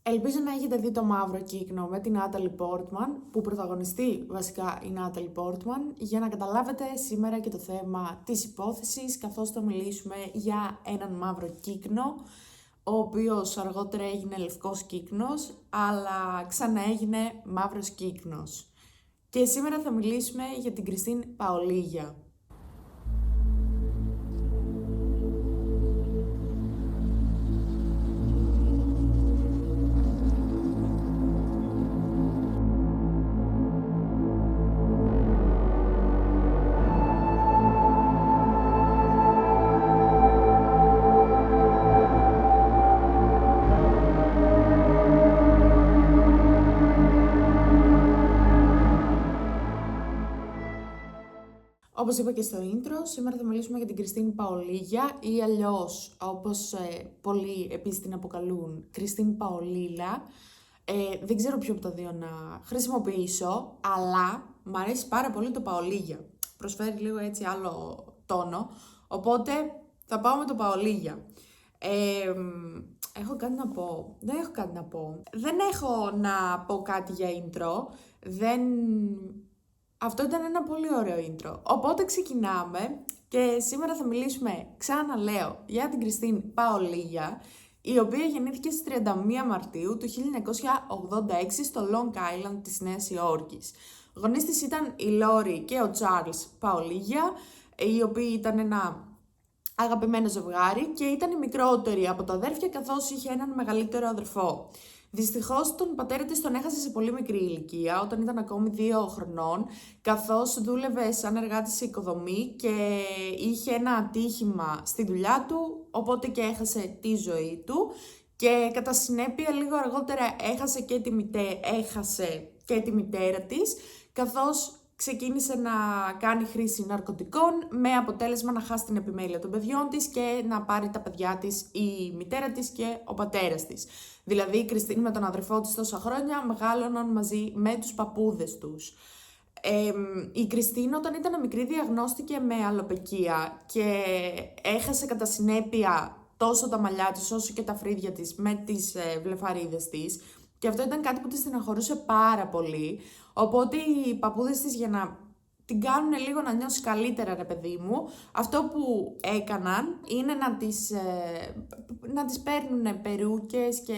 Ελπίζω να έχετε δει το Μαύρο Κύκνο με την Νάταλι Πόρτμαν, που πρωταγωνιστεί βασικά η Νάταλι Πόρτμαν, για να καταλάβετε σήμερα και το θέμα της υπόθεσης, καθώς θα μιλήσουμε για έναν μαύρο κύκνο, ο οποίος αργότερα έγινε λευκός κύκνος, αλλά ξανά έγινε μαύρος κύκνος. Και σήμερα θα μιλήσουμε για την Κριστίν Παολίγια. Όπως είπα και στο intro, σήμερα θα μιλήσουμε για την Κριστίν Παολίγια ή αλλιώς, όπως πολλοί επίσης την αποκαλούν, Κριστίν Παολίλα. Δεν ξέρω ποιο από τα δύο να χρησιμοποιήσω, αλλά μου αρέσει πάρα πολύ το Παολίγια. Προσφέρει λίγο έτσι άλλο τόνο, οπότε θα πάω με το Παολίγια. Έχω κάτι να πω. Δεν έχω κάτι να πω. Δεν έχω να πω κάτι για intro. Αυτό ήταν ένα πολύ ωραίο intro. Οπότε ξεκινάμε και σήμερα θα μιλήσουμε, ξαναλέω, για την Κριστίν Παολίγια, η οποία γεννήθηκε στις 31 Μαρτίου του 1986 στο Long Island της Νέας Υόρκης. Γονείς της ήταν η Λόρι και ο Τσάρλς Παολίγια, οι οποίοι ήταν ένα αγαπημένο ζευγάρι και ήταν οι μικρότεροι από τα αδέρφια, καθώς είχε έναν μεγαλύτερο αδερφό. Δυστυχώς τον πατέρα της τον έχασε σε πολύ μικρή ηλικία, όταν ήταν ακόμη 2 χρονών, καθώς δούλευε σαν εργάτης σε οικοδομή και είχε ένα ατύχημα στη δουλειά του, οπότε και έχασε τη ζωή του και κατά συνέπεια λίγο αργότερα έχασε και τη μητέρα της, καθώς ξεκίνησε να κάνει χρήση ναρκωτικών με αποτέλεσμα να χάσει την επιμέλεια των παιδιών της και να πάρει τα παιδιά της η μητέρα της και ο πατέρας της. Δηλαδή η Κριστίν με τον αδερφό της τόσα χρόνια μεγάλωναν μαζί με τους παππούδες τους. Η Κριστίν όταν ήταν μικρή διαγνώστηκε με αλοπεκία και έχασε κατά συνέπεια τόσο τα μαλλιά της όσο και τα φρύδια της με τις βλεφαρίδες της. Και αυτό ήταν κάτι που τη στεναχωρούσε πάρα πολύ. Οπότε οι παππούδες της, για να την κάνουν λίγο να νιώσει καλύτερα, ρε παιδί μου, αυτό που έκαναν είναι να τις παίρνουν περούκες και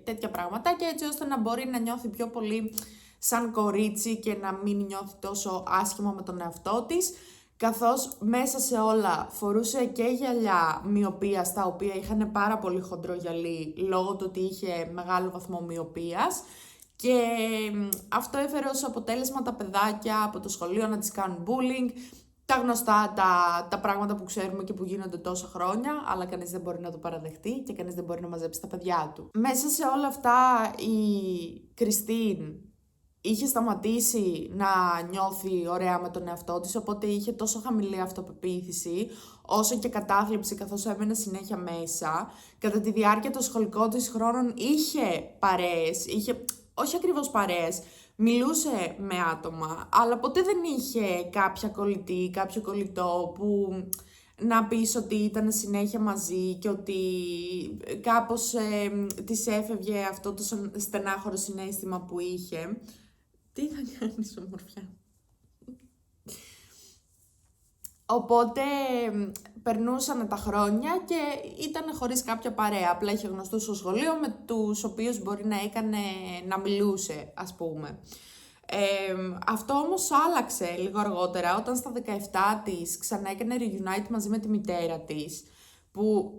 τέτοια πράγματα, και έτσι ώστε να μπορεί να νιώθει πιο πολύ σαν κορίτσι και να μην νιώθει τόσο άσχημα με τον εαυτό της, καθώς μέσα σε όλα φορούσε και γυαλιά μυοπίας, τα οποία είχαν πάρα πολύ χοντρό γυαλί λόγω του ότι είχε μεγάλο βαθμό μυοπίας, και αυτό έφερε ως αποτέλεσμα τα παιδάκια από το σχολείο να τις κάνουν bullying, τα γνωστά τα πράγματα που ξέρουμε και που γίνονται τόσα χρόνια, αλλά κανείς δεν μπορεί να το παραδεχτεί και κανείς δεν μπορεί να μαζέψει τα παιδιά του. Μέσα σε όλα αυτά η Κριστίν είχε σταματήσει να νιώθει ωραία με τον εαυτό της, οπότε είχε τόσο χαμηλή αυτοπεποίθηση, όσο και κατάθλιψη, καθώς έμενε συνέχεια μέσα. Κατά τη διάρκεια των σχολικών της χρόνων είχε παρέες, όχι ακριβώς παρέες, μιλούσε με άτομα, αλλά ποτέ δεν είχε κάποια κολλητή, κάποιο κολλητό που να πεις ότι ήταν συνέχεια μαζί και ότι κάπως της έφευγε αυτό το στενάχωρο συναίσθημα που είχε. Τι θα κάνεις, ομορφιά? Οπότε περνούσαν τα χρόνια και ήταν χωρίς κάποια παρέα. Απλά είχε γνωστούς στο σχολείο με τους οποίους μπορεί να έκανε να μιλούσε, ας πούμε. Αυτό όμως άλλαξε λίγο αργότερα, όταν στα 17 της ξανά έκανε reunite μαζί με τη μητέρα της, που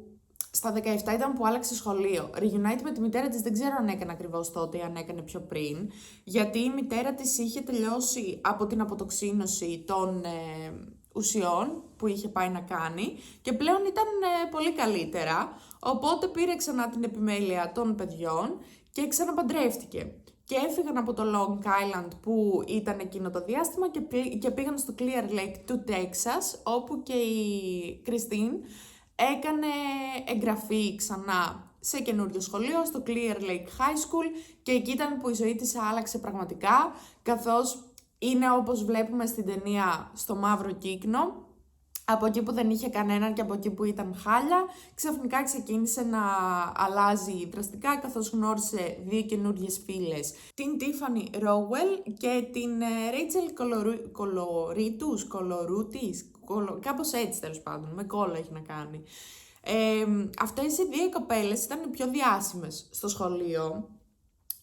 στα 17 ήταν που άλλαξε σχολείο. Reunite με τη μητέρα της δεν ξέρω αν έκανε ακριβώς τότε ή αν έκανε πιο πριν, γιατί η μητέρα της είχε τελειώσει από την αποτοξίνωση των ουσιών που είχε πάει να κάνει και πλέον ήταν πολύ καλύτερα, οπότε πήρε ξανά την επιμέλεια των παιδιών και ξαναπαντρεύτηκε. Και έφυγαν από το Long Island που ήταν εκείνο το διάστημα και πήγαν στο Clear Lake του Τέξας, όπου και η Κριστίν έκανε εγγραφή ξανά σε καινούριο σχολείο, στο Clear Lake High School, και εκεί ήταν που η ζωή της άλλαξε πραγματικά, καθώς είναι όπως βλέπουμε στην ταινία στο Μαύρο Κύκνο. Από εκεί που δεν είχε κανέναν και από εκεί που ήταν χάλια, ξαφνικά ξεκίνησε να αλλάζει δραστικά, καθώς γνώρισε δύο καινούργιες φίλες, την Tiffany Rowell και την Rachel Coloruttis, κάπως έτσι τέλος πάντων, με κόλλα έχει να κάνει. Αυτές οι δύο κοπέλες ήταν οι πιο διάσημες στο σχολείο,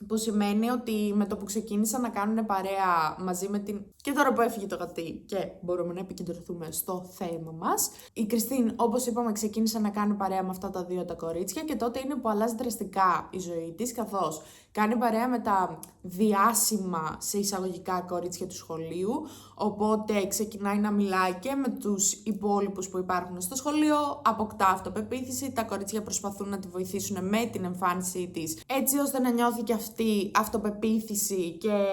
που σημαίνει ότι με το που ξεκίνησαν να κάνουν παρέα μαζί με την... Και τώρα που έφυγε το γατί και μπορούμε να επικεντρωθούμε στο θέμα μας, η Κριστίν, όπως είπαμε, ξεκίνησε να κάνει παρέα με αυτά τα δύο τα κορίτσια και τότε είναι που αλλάζει δραστικά η ζωή της, καθώς κάνει παρέα με τα διάσημα σε εισαγωγικά κορίτσια του σχολείου, οπότε ξεκινάει να μιλάει και με τους υπόλοιπους που υπάρχουν στο σχολείο, αποκτά αυτοπεποίθηση, τα κορίτσια προσπαθούν να τη βοηθήσουν με την εμφάνισή της, έτσι ώστε να νιώθει και αυτή αυτοπεποίθηση και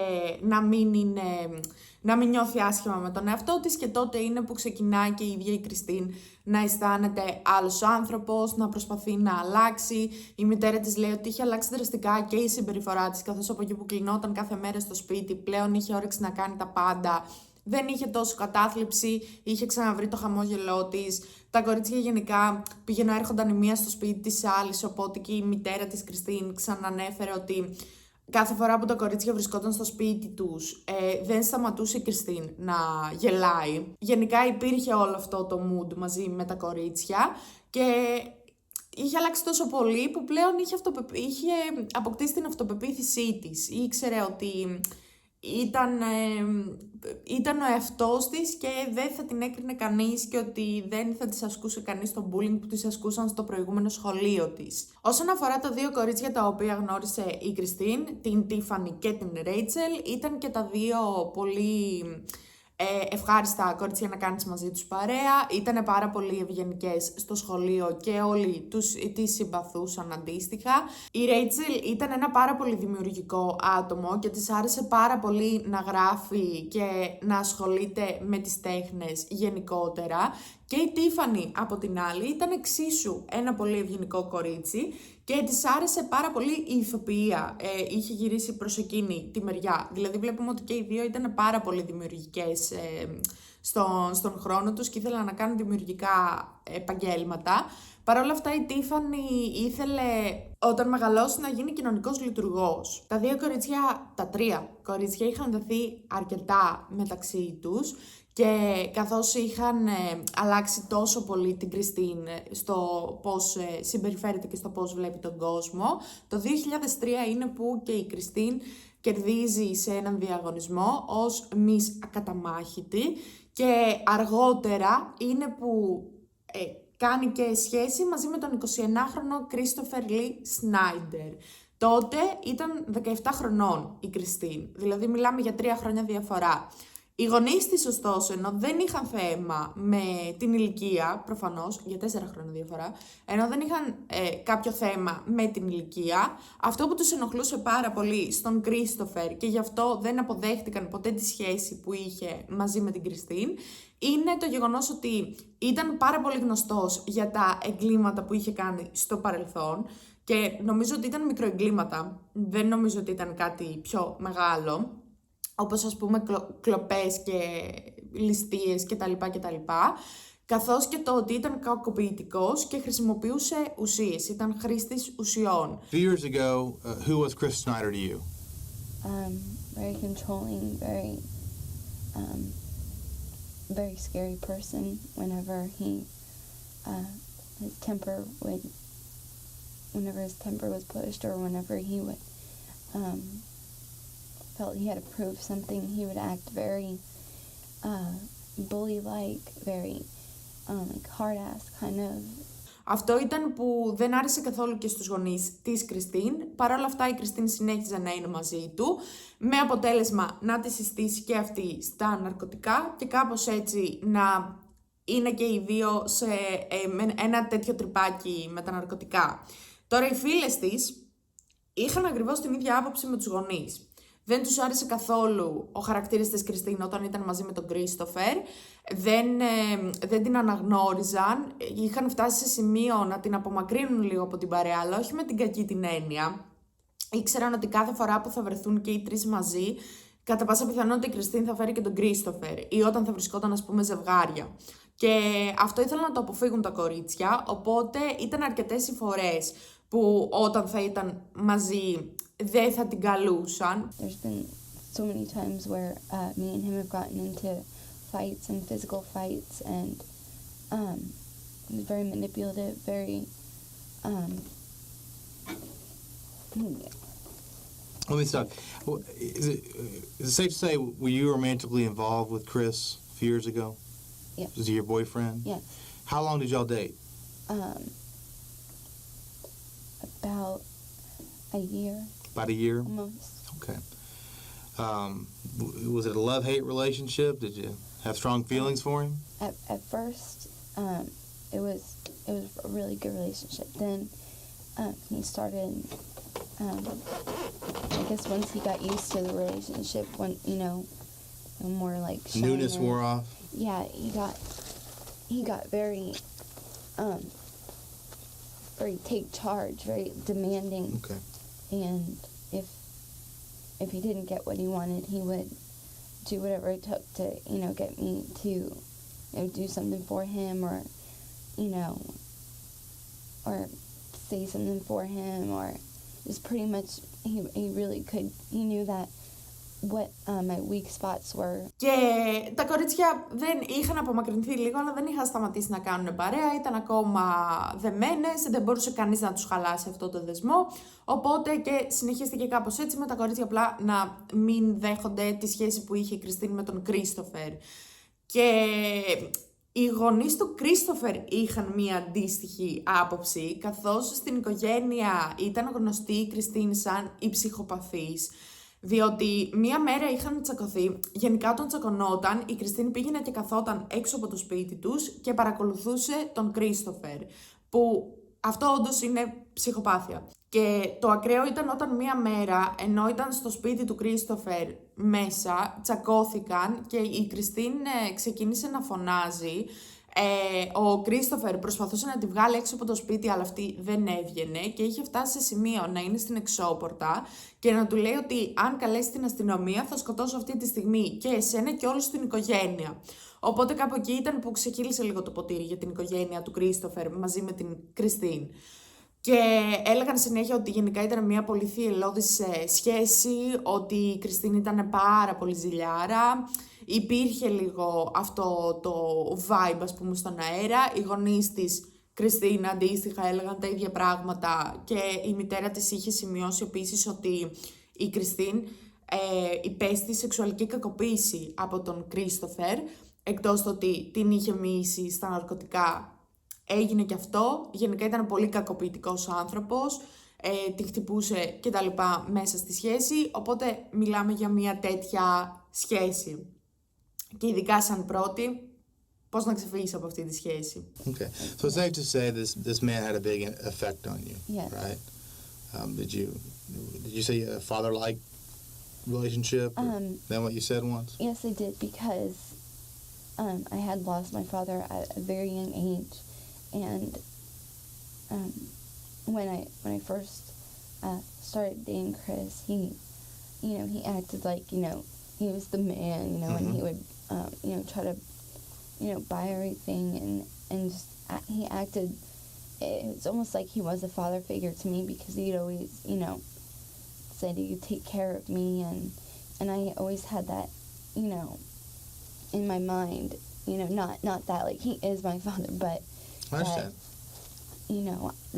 να μην νιώθει άσχημα με τον εαυτό της, και τότε είναι που ξεκινάει και η ίδια η Κριστίν να αισθάνεται άλλος άνθρωπος, να προσπαθεί να αλλάξει. Η μητέρα της λέει ότι είχε αλλάξει δραστικά και η συμπεριφορά της, καθώς από εκεί που κλεινόταν κάθε μέρα στο σπίτι πλέον είχε όρεξη να κάνει τα πάντα. Δεν είχε τόσο κατάθλιψη, είχε ξαναβρει το χαμόγελό της. Τα κορίτσια γενικά πήγαιναν έρχονταν η μία στο σπίτι της άλλης, οπότε και η μητέρα της Κριστίν ξανανέφερε ότι κάθε φορά που τα κορίτσια βρισκόταν στο σπίτι τους, δεν σταματούσε η Κριστίν να γελάει. Γενικά υπήρχε όλο αυτό το mood μαζί με τα κορίτσια και είχε αλλάξει τόσο πολύ που πλέον είχε αποκτήσει την αυτοπεποίθησή της. Ήξερε ότι ήταν ο εαυτός της και δεν θα την έκρινε κανείς και ότι δεν θα της ασκούσε κανείς το bullying που της ασκούσαν στο προηγούμενο σχολείο της. Όσον αφορά τα δύο κορίτσια τα οποία γνώρισε η Κριστίν, την Tiffany και την Rachel, ήταν και τα δύο πολύ ευχάριστα κορίτσια να κάνεις μαζί τους παρέα, ήταν πάρα πολύ ευγενικές στο σχολείο και όλοι τις συμπαθούσαν αντίστοιχα. Η Rachel ήταν ένα πάρα πολύ δημιουργικό άτομο και της άρεσε πάρα πολύ να γράφει και να ασχολείται με τις τέχνες γενικότερα. Και η Tiffany από την άλλη ήταν εξίσου ένα πολύ ευγενικό κορίτσι και της άρεσε πάρα πολύ η ηθοποιία. Είχε γυρίσει προς εκείνη τη μεριά. Δηλαδή βλέπουμε ότι και οι δύο ήταν πάρα πολύ δημιουργικές στον χρόνο τους και ήθελαν να κάνουν δημιουργικά επαγγέλματα. Παρ' όλα αυτά η Tiffany ήθελε όταν μεγαλώσει να γίνει κοινωνικός λειτουργός. Τα δύο κορίτσια, τα τρία κορίτσια είχαν δεθεί αρκετά μεταξύ τους. Και καθώς είχαν αλλάξει τόσο πολύ την Κριστίν στο πώς συμπεριφέρεται και στο πώς βλέπει τον κόσμο, το 2003 είναι που και η Κριστίν κερδίζει σε έναν διαγωνισμό ως Miss Ακαταμάχητη και αργότερα είναι που κάνει και σχέση μαζί με τον 21χρονο Christopher Lee Snyder. Τότε ήταν 17 χρονών η Κριστίν, δηλαδή μιλάμε για 3 χρόνια διαφορά. Οι γονείς της, ωστόσο, ενώ δεν είχαν θέμα με την ηλικία, προφανώς, για 4 χρόνια διαφορά, ενώ δεν είχαν κάποιο θέμα με την ηλικία, αυτό που τους ενοχλούσε πάρα πολύ στον Κρίστοφερ και γι' αυτό δεν αποδέχτηκαν ποτέ τη σχέση που είχε μαζί με την Κριστίν, είναι το γεγονός ότι ήταν πάρα πολύ γνωστός για τα εγκλήματα που είχε κάνει στο παρελθόν και νομίζω ότι ήταν μικροεγκλήματα, δεν νομίζω ότι ήταν κάτι πιο μεγάλο, όπως ας πούμε κλοπές και ληστείες κτλ. Καθώς και το ότι ήταν κακοποιητικός και χρησιμοποιούσε ουσίες, ήταν χρήστης ουσιών. 2 years ago, who was Chris Snyder to you? Very controlling, very scary person. Whenever his temper was pushed, or whenever he would felt he had to prove something, he would act very bully-like, very like hard-ass kind of. Αυτό ήταν που δεν άρεσε καθόλου και στους γονείς της Κριστίν. Παρ' όλα αυτά η Κριστίν συνέχιζε να είναι μαζί του, με αποτέλεσμα να τη συστήσει και αυτή στα ναρκωτικά και κάπως έτσι να είναι και οι δύο σε ένα τέτοιο τρυπάκι με τα ναρκωτικά. Τώρα οι φίλες της είχαν ακριβώς την ίδια άποψη με τους γονείς. Δεν τους άρεσε καθόλου ο χαρακτήρας της Κριστίν όταν ήταν μαζί με τον Κρίστοφερ. Δεν την αναγνώριζαν. Είχαν φτάσει σε σημείο να την απομακρύνουν λίγο από την παρέα, αλλά όχι με την κακή την έννοια. Ήξεραν ότι κάθε φορά που θα βρεθούν και οι τρεις μαζί, κατά πάσα πιθανότητα η Κριστίν θα φέρει και τον Κρίστοφερ ή όταν θα βρισκόταν, ας πούμε, ζευγάρια. Και αυτό ήθελαν να το αποφύγουν τα κορίτσια, οπότε ήταν αρκετές οι φορές που όταν θα ήταν μαζί δεν θα την καλούσαν. There's been so many times where me and him have gotten into fights and physical fights, and he was very manipulative, very Let me stop. Is it safe to say, were you romantically involved with Chris a few years ago? Yes. Was he your boyfriend? Yes. How long did y'all date? About a year About a year? almost. Okay. Was it a love-hate relationship? Did you have strong feelings for him? At first, it was a really good relationship. Then he started. I guess once he got used to the relationship, when more like Newness shyness, wore off? yeah, he got very take charge, very demanding. Okay. And if he didn't get what he wanted, he would do whatever it took to get me to do something for him, or or say something for him, or just pretty much he really could. He knew that what my weak spots were. Και τα κορίτσια δεν είχαν απομακρυνθεί λίγο, αλλά δεν είχαν σταματήσει να κάνουν παρέα, ήταν ακόμα δεμένες, δεν μπορούσε κανείς να τους χαλάσει αυτό το δεσμό, οπότε και συνεχίστηκε κάπως έτσι με τα κορίτσια απλά να μην δέχονται τη σχέση που είχε η Κριστίν με τον Κρίστοφερ. Και οι γονείς του Κρίστοφερ είχαν μία αντίστοιχη άποψη, καθώς στην οικογένεια ήταν γνωστή η Κριστίν σαν η ψυχοπαθής, διότι μία μέρα είχαν τσακωθεί. Γενικά όταν τσακωνόταν, η Κριστίν πήγαινε και καθόταν έξω από το σπίτι τους και παρακολουθούσε τον Κρίστοφερ, που αυτό όντως είναι ψυχοπάθεια. Και το ακραίο ήταν όταν μία μέρα, ενώ ήταν στο σπίτι του Κρίστοφερ μέσα, τσακώθηκαν και η Κριστίν ξεκίνησε να φωνάζει. Ο Κρίστοφερ προσπαθούσε να τη βγάλει έξω από το σπίτι, αλλά αυτή δεν έβγαινε και είχε φτάσει σε σημείο να είναι στην εξώπορτα και να του λέει ότι αν καλέσει την αστυνομία θα σκοτώσω αυτή τη στιγμή και εσένα και όλους την οικογένεια. Οπότε κάπου εκεί ήταν που ξεκύλισε λίγο το ποτήρι για την οικογένεια του Κρίστοφερ μαζί με την Κριστίν. Και έλεγαν συνέχεια ότι γενικά ήταν μια πολύ θυελλώδης σχέση, ότι η Κριστίν ήταν πάρα πολύ ζηλιάρα. Υπήρχε λίγο αυτό το vibe, ας πούμε, στον αέρα. Οι γονείς της Κριστίν αντίστοιχα έλεγαν τα ίδια πράγματα και η μητέρα της είχε σημειώσει επίσης ότι η Κριστίν υπέστη σεξουαλική κακοποίηση από τον Κρίστοφερ, εκτός το ότι την είχε μοιήσει στα ναρκωτικά. Έγινε και αυτό, γενικά ήταν πολύ κακοποιητικός άνθρωπος, την χτυπούσε και τα λοιπά μέσα στη σχέση, οπότε μιλάμε για μια τέτοια σχέση. Και ειδικά σαν πρώτη, πώς να ξεφύγεις από αυτή τη σχέση. Okay. So it's safe to say this man had a big effect on you, Yes. right? Did you say a father-like relationship than what you said once? Yes, I did, because I had lost my father at a very young age, and when I first started dating Chris, he acted like he was the man, and he would try to buy everything, and just he acted. It's almost like he was a father figure to me, because he'd always said he would take care of me, and I always had that in my mind, not that like he is my father, but I understand.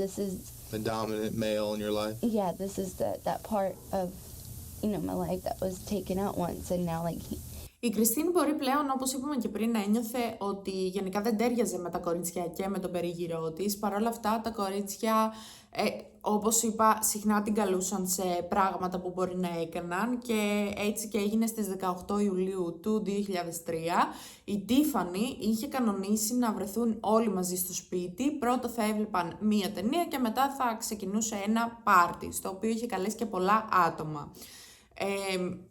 This is The dominant male in your life? yeah, this is that part of my life that was taken out once, and now like Η Κριστίν μπορεί πλέον, όπως είπαμε και πριν, να ένιωθε ότι γενικά δεν τέριαζε με τα κορίτσια και με τον περίγυρό της. Παρ' όλα αυτά, τα κορίτσια, όπως είπα, συχνά την καλούσαν σε πράγματα που μπορεί να έκαναν και έτσι και έγινε στις 18 Ιουλίου του 2003. Η Τίφανη είχε κανονίσει να βρεθούν όλοι μαζί στο σπίτι. Πρώτα θα έβλεπαν μία ταινία και μετά θα ξεκινούσε ένα πάρτι, στο οποίο είχε καλέσει και πολλά άτομα.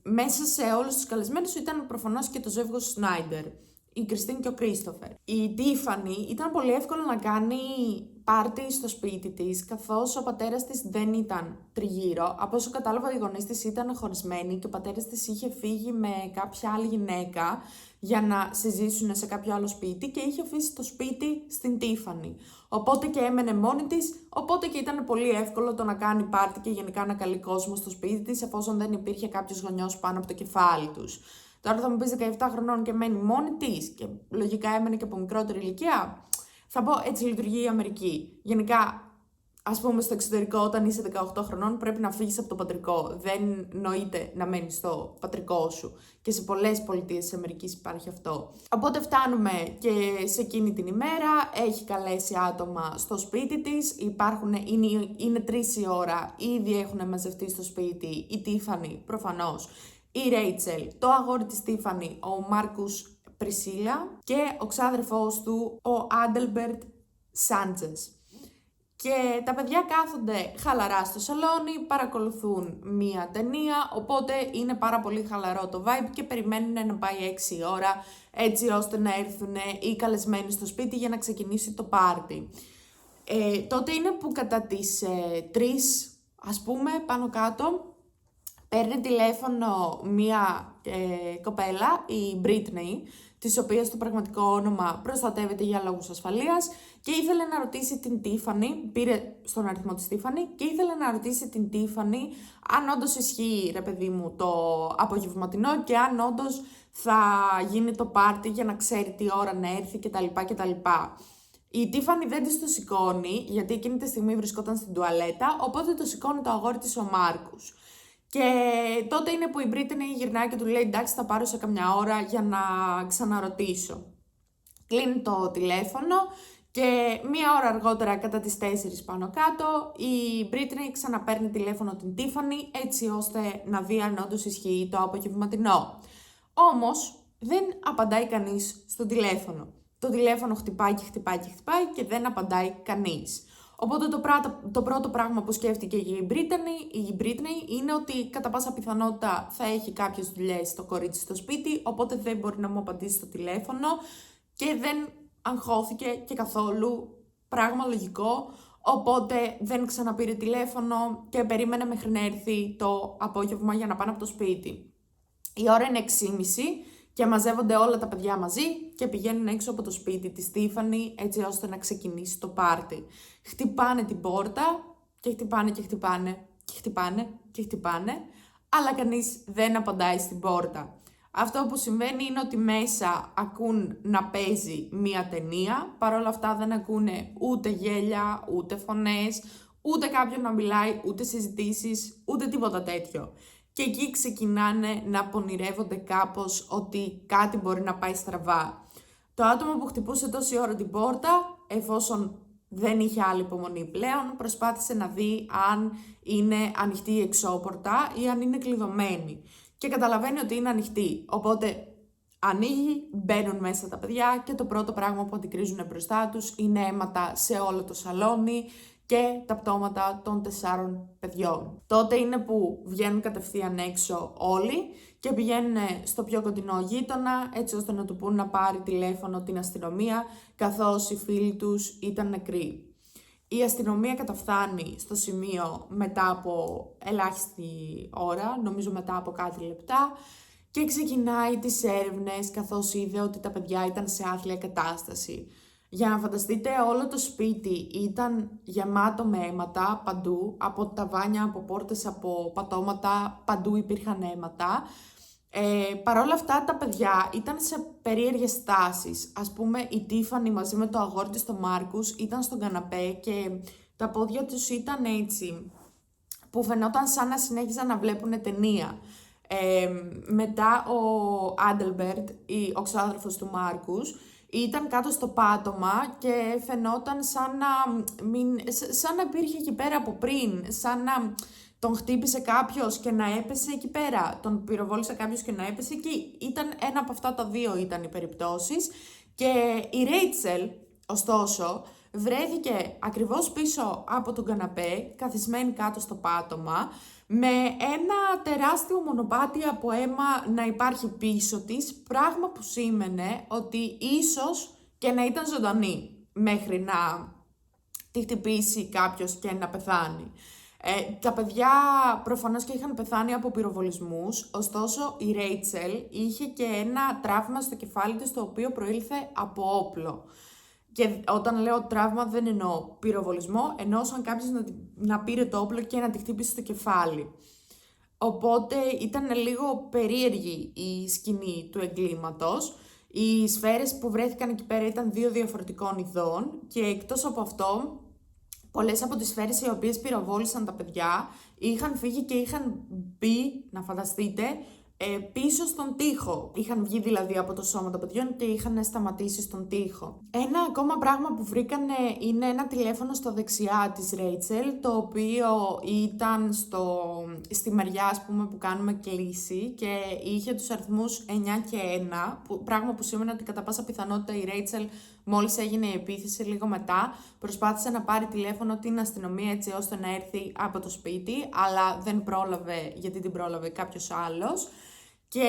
Μέσα σε όλους τους καλεσμένους ήταν προφανώς και το ζεύγος Σνάιντερ, η Κριστίν και ο Κρίστοφερ. Η Τίφανη ήταν πολύ εύκολο να κάνει πάρτι στο σπίτι της, καθώς ο πατέρας της δεν ήταν τριγύρω. Από όσο κατάλαβα, οι γονείς της ήταν χωρισμένοι και ο πατέρας της είχε φύγει με κάποια άλλη γυναίκα για να συζήσουν σε κάποιο άλλο σπίτι και είχε αφήσει το σπίτι στην Τίφανη. Οπότε και έμενε μόνη της, οπότε και ήταν πολύ εύκολο το να κάνει πάρτι και γενικά να καλεί κόσμο στο σπίτι της, εφόσον δεν υπήρχε κάποιος γονιός πάνω από το κεφάλι τους. Τώρα θα μου πεις 17 χρονών και μένει μόνη της και λογικά έμενε και από μικρότερη ηλικία. Θα πω, έτσι λειτουργεί η Αμερική. Γενικά, ας πούμε στο εξωτερικό, όταν είσαι 18 χρονών, πρέπει να φύγεις από το πατρικό. Δεν νοείται να μένεις στο πατρικό σου. Και σε πολλές πολιτείες της Αμερικής υπάρχει αυτό. Οπότε φτάνουμε και σε εκείνη την ημέρα. Έχει καλέσει άτομα στο σπίτι της. Είναι 3 η ώρα. Ήδη έχουν μαζευτεί στο σπίτι η Τίφανη, προφανώς, η Ρέιτσελ, το αγόρι της Τίφανη, ο Μάρκους Πρισίλα και ο ξάδερφός του, ο Άντελμπερτ Σάντζες. Και τα παιδιά κάθονται χαλαρά στο σαλόνι, παρακολουθούν μία ταινία, οπότε είναι πάρα πολύ χαλαρό το vibe και περιμένουν να πάει 6 η ώρα, έτσι ώστε να έρθουν οι καλεσμένοι στο σπίτι για να ξεκινήσει το πάρτι. Τότε είναι που κατά τις 3, ας πούμε, πάνω κάτω, παίρνει τηλέφωνο μία κοπέλα, η Britney, της οποίας το πραγματικό όνομα προστατεύεται για λόγους ασφαλείας και ήθελε να ρωτήσει την Τίφανη, πήρε στον αριθμό της Τίφανη και ήθελε να ρωτήσει την Τίφανη αν όντως ισχύει, ρε παιδί μου, το απογευματινό και αν όντως θα γίνει το πάρτι για να ξέρει τι ώρα να έρθει κτλ. Η Τίφανη δεν της το σηκώνει, γιατί εκείνη τη στιγμή βρισκόταν στην τουαλέτα, οπότε το σηκώνει το αγόρι της ο Μάρκους. Και τότε είναι που η Britney γυρνάει και του λέει εντάξει θα πάρω σε καμιά ώρα για να ξαναρωτήσω. Κλείνει το τηλέφωνο και 1 ώρα αργότερα κατά τις 4 πάνω κάτω η Britney ξαναπαίρνει τηλέφωνο την Tiffany έτσι ώστε να δει αν όντως ισχύει το απογευματινό. Όμως δεν απαντάει κανείς στο τηλέφωνο. Το τηλέφωνο χτυπάει και χτυπάει και χτυπάει και δεν απαντάει κανείς. Οπότε το πρώτο πράγμα που σκέφτηκε η Britney είναι ότι κατά πάσα πιθανότητα θα έχει κάποιες δουλειές το κορίτσι στο σπίτι, οπότε δεν μπορεί να μου απαντήσει στο τηλέφωνο και δεν αγχώθηκε και καθόλου, πράγμα λογικό, οπότε δεν ξαναπήρε τηλέφωνο και περίμενε μέχρι να έρθει το απόγευμα για να πάνε από το σπίτι. Η ώρα είναι 6:30 και μαζεύονται όλα τα παιδιά μαζί και πηγαίνουν έξω από το σπίτι της Τίφανη έτσι ώστε να ξεκινήσει το πάρτι. Χτυπάνε την πόρτα και χτυπάνε και χτυπάνε και χτυπάνε και χτυπάνε, αλλά κανείς δεν απαντάει στην πόρτα. Αυτό που συμβαίνει είναι ότι μέσα ακούν να παίζει μία ταινία, παρόλα αυτά δεν ακούνε ούτε γέλια, ούτε φωνές, ούτε κάποιον να μιλάει, ούτε συζητήσεις, ούτε τίποτα τέτοιο. Και εκεί ξεκινάνε να πονηρεύονται κάπως ότι κάτι μπορεί να πάει στραβά. Το άτομο που χτυπούσε τόση ώρα την πόρτα, εφόσον δεν είχε άλλη υπομονή πλέον, προσπάθησε να δει αν είναι ανοιχτή η εξώπορτα ή αν είναι κλειδωμένη. Και καταλαβαίνει ότι είναι ανοιχτή, οπότε ανοίγει, μπαίνουν μέσα τα παιδιά και το πρώτο πράγμα που αντικρίζουν μπροστά τους είναι αίματα σε όλο το σαλόνι και τα πτώματα των 4 παιδιών. Τότε είναι που βγαίνουν κατευθείαν έξω όλοι και πηγαίνουν στο πιο κοντινό γείτονα έτσι ώστε να του πούν να πάρει τηλέφωνο την αστυνομία καθώς οι φίλοι τους ήταν νεκροί. Η αστυνομία καταφθάνει στο σημείο μετά από ελάχιστη ώρα, νομίζω μετά από κάτι λεπτά, και ξεκινάει τις έρευνες καθώς είδε ότι τα παιδιά ήταν σε άθλια κατάσταση. Για να φανταστείτε, όλο το σπίτι ήταν γεμάτο με αίματα παντού, από ταβάνια, από πόρτες, από πατώματα, παντού υπήρχαν αίματα. Παρ' όλα αυτά τα παιδιά ήταν σε περίεργες στάσεις. Ας πούμε η Τίφανη μαζί με το αγόρι της, το Μάρκους, ήταν στον καναπέ και τα πόδια τους ήταν έτσι, που φαινόταν σαν να συνέχιζαν να βλέπουν ταινία. Μετά ο Άντελμπερτ, ο ξάδερφος του Μάρκους, ήταν κάτω στο πάτωμα και φαινόταν σαν να υπήρχε εκεί πέρα από πριν, σαν να τον χτύπησε κάποιος και να έπεσε εκεί πέρα, τον πυροβόλησε κάποιος και να έπεσε και ήταν ένα από αυτά τα δύο ήταν οι περιπτώσεις. Και η Ρέιτσελ, ωστόσο, βρέθηκε ακριβώς πίσω από τον καναπέ, καθισμένη κάτω στο πάτωμα, με ένα τεράστιο μονοπάτι από αίμα να υπάρχει πίσω της, πράγμα που σήμαινε ότι ίσως και να ήταν ζωντανή μέχρι να τη χτυπήσει κάποιος και να πεθάνει. Τα παιδιά προφανώς και είχαν πεθάνει από πυροβολισμούς, ωστόσο η Ρέιτσελ είχε και ένα τραύμα στο κεφάλι της το οποίο προήλθε από όπλο. Και όταν λέω τραύμα δεν εννοώ πυροβολισμό, εννοώ σαν κάποιος να πήρε το όπλο και να τη χτύπησε στο κεφάλι. Οπότε ήταν λίγο περίεργη η σκηνή του εγκλήματος. Οι σφαίρες που βρέθηκαν εκεί πέρα ήταν 2 διαφορετικών ειδών και εκτός από αυτό, πολλές από τις σφαίρες οι οποίες πυροβόλησαν τα παιδιά είχαν φύγει και είχαν μπει, να φανταστείτε, πίσω στον τοίχο. Είχαν βγει δηλαδή από το σώμα των παιδιών και είχαν σταματήσει στον τοίχο. Ένα ακόμα πράγμα που βρήκανε είναι ένα τηλέφωνο στα δεξιά της Ρέιτσελ, το οποίο ήταν στη μεριά, ας πούμε, που κάνουμε κλίση και είχε τους αριθμούς 9 και 1, πράγμα που σήμαινε ότι κατά πάσα πιθανότητα η Ρέιτσελ, μόλις έγινε η επίθεση λίγο μετά, προσπάθησε να πάρει τηλέφωνο την αστυνομία έτσι ώστε να έρθει από το σπίτι, αλλά δεν πρόλαβε γιατί την πρόλαβε κάποιος άλλος. Και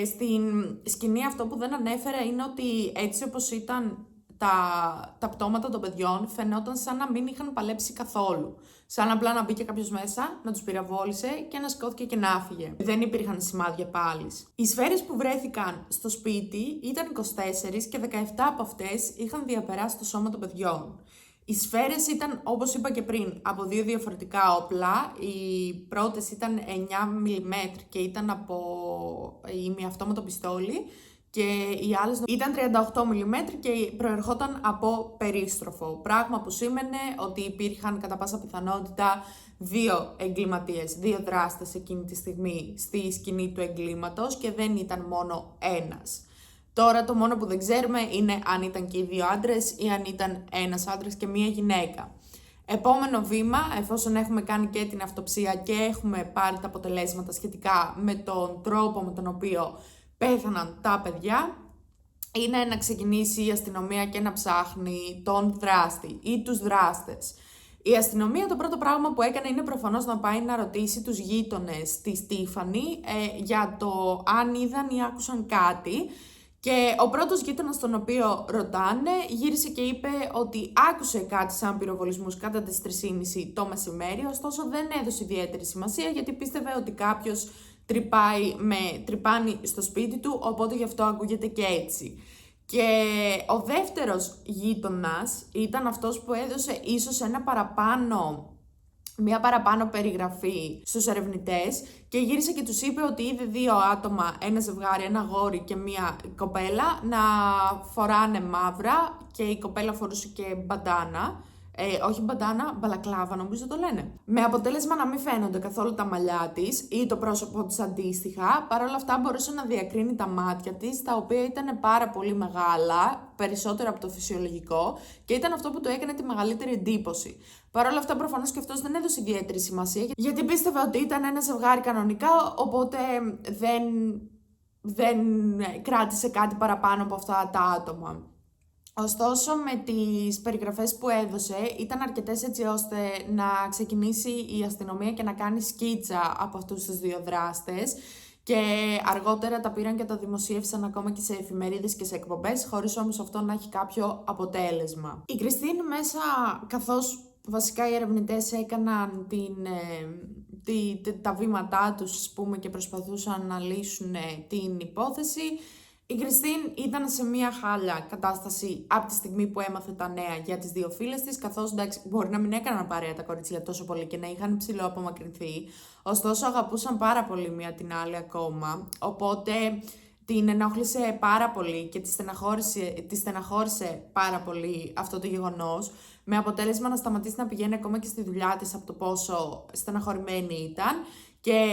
στην σκηνή αυτό που δεν ανέφερα είναι ότι έτσι όπως ήταν τα πτώματα των παιδιών φαινόταν σαν να μην είχαν παλέψει καθόλου. Σαν απλά να μπήκε κάποιος μέσα, να τους πυροβόλησε και να σκόθηκε και να άφηγε. Δεν υπήρχαν σημάδια πάλης. Οι σφαίρες που βρέθηκαν στο σπίτι ήταν 24 και 17 από αυτές είχαν διαπεράσει το σώμα των παιδιών. Οι σφαίρες ήταν, όπως είπα και πριν, από 2 διαφορετικά όπλα. Οι πρώτες ήταν 9 mm και ήταν από ημιαυτόματο πιστόλι και οι άλλες ήταν 38 mm και προερχόταν από περίστροφο. Πράγμα που σήμαινε ότι υπήρχαν κατά πάσα πιθανότητα 2 εγκληματίες, 2 δράστες εκείνη τη στιγμή στη σκηνή του εγκλήματος και δεν ήταν μόνο ένας. Τώρα το μόνο που δεν ξέρουμε είναι αν ήταν και οι 2 άντρες ή αν ήταν ένας άντρας και μία γυναίκα. Επόμενο βήμα, εφόσον έχουμε κάνει και την αυτοψία και έχουμε πάρει τα αποτελέσματα σχετικά με τον τρόπο με τον οποίο πέθαναν τα παιδιά, είναι να ξεκινήσει η αστυνομία και να ψάχνει τον δράστη ή τους δράστες. Η αστυνομία το πρώτο πράγμα που έκανε είναι προφανώς να πάει να ρωτήσει τους γείτονες της Τίφανη για το αν είδαν ή άκουσαν κάτι. Και ο πρώτος γείτονας τον οποίο ρωτάνε γύρισε και είπε ότι άκουσε κάτι σαν πυροβολισμούς κατά τις 3:30 το μεσημέρι, ωστόσο δεν έδωσε ιδιαίτερη σημασία γιατί πίστευε ότι κάποιος τρυπάνει στο σπίτι του, οπότε γι' αυτό ακούγεται και έτσι. Και ο δεύτερος γείτονας ήταν αυτός που έδωσε ίσως μια παραπάνω περιγραφή στους ερευνητές και γύρισε και τους είπε ότι είδε 2 άτομα, ένα ζευγάρι, ένα αγόρι και μια κοπέλα να φοράνε μαύρα και η κοπέλα φορούσε και μπαντάνα. Όχι μπαντάνα, μπαλακλάβα νομίζω το λένε. Με αποτέλεσμα να μην φαίνονται καθόλου τα μαλλιά της ή το πρόσωπό της αντίστοιχα. Παρ' όλα αυτά μπορούσε να διακρίνει τα μάτια της, τα οποία ήταν πάρα πολύ μεγάλα, περισσότερο από το φυσιολογικό, και ήταν αυτό που του έκανε τη μεγαλύτερη εντύπωση. Παρ' όλα αυτά προφανώς και αυτός δεν έδωσε ιδιαίτερη σημασία, γιατί πίστευε ότι ήταν ένα ζευγάρι κανονικά, οπότε δεν κράτησε κάτι παραπάνω από αυτά τα άτομα. Ωστόσο, με τις περιγραφές που έδωσε, ήταν αρκετές έτσι ώστε να ξεκινήσει η αστυνομία και να κάνει σκίτσα από αυτούς τους 2 δράστες και αργότερα τα πήραν και τα δημοσίευσαν ακόμα και σε εφημερίδες και σε εκπομπές, χωρίς όμως αυτό να έχει κάποιο αποτέλεσμα. Η Κριστίν μέσα, καθώς βασικά οι ερευνητές έκαναν τα βήματά τους, ας πούμε, και προσπαθούσαν να λύσουν την υπόθεση, η Κριστίν ήταν σε μια χάλια κατάσταση από τη στιγμή που έμαθε τα νέα για τις 2 φίλες της, καθώς εντάξει, μπορεί να μην έκαναν παρέα τα κορίτσια τόσο πολύ και να είχαν ψηλό απομακρυνθεί, ωστόσο αγαπούσαν πάρα πολύ μία την άλλη ακόμα, οπότε την ενόχλησε πάρα πολύ και τη στεναχώρησε πάρα πολύ αυτό το γεγονός, με αποτέλεσμα να σταματήσει να πηγαίνει ακόμα και στη δουλειά της από το πόσο στεναχωρημένη ήταν. Και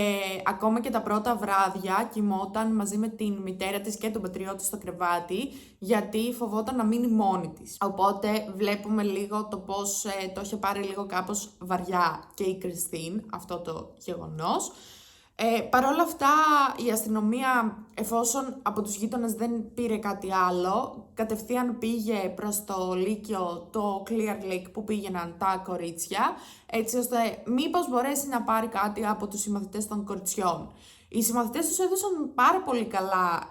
ακόμα και τα πρώτα βράδια κοιμόταν μαζί με την μητέρα της και τον πατριώτη της στο κρεβάτι, γιατί φοβόταν να μείνει μόνη της. Οπότε βλέπουμε λίγο το πώς το είχε πάρει λίγο κάπως βαριά και η Κριστίν αυτό το γεγονός. Παρ' όλα αυτά η αστυνομία, εφόσον από τους γείτονες δεν πήρε κάτι άλλο, κατευθείαν πήγε προς το Λύκειο, το Clear Lake που πήγαιναν τα κορίτσια, έτσι ώστε μήπως μπορέσει να πάρει κάτι από τους συμμαθητές των κοριτσιών. Οι συμμαθητές τους έδωσαν πάρα πολύ καλά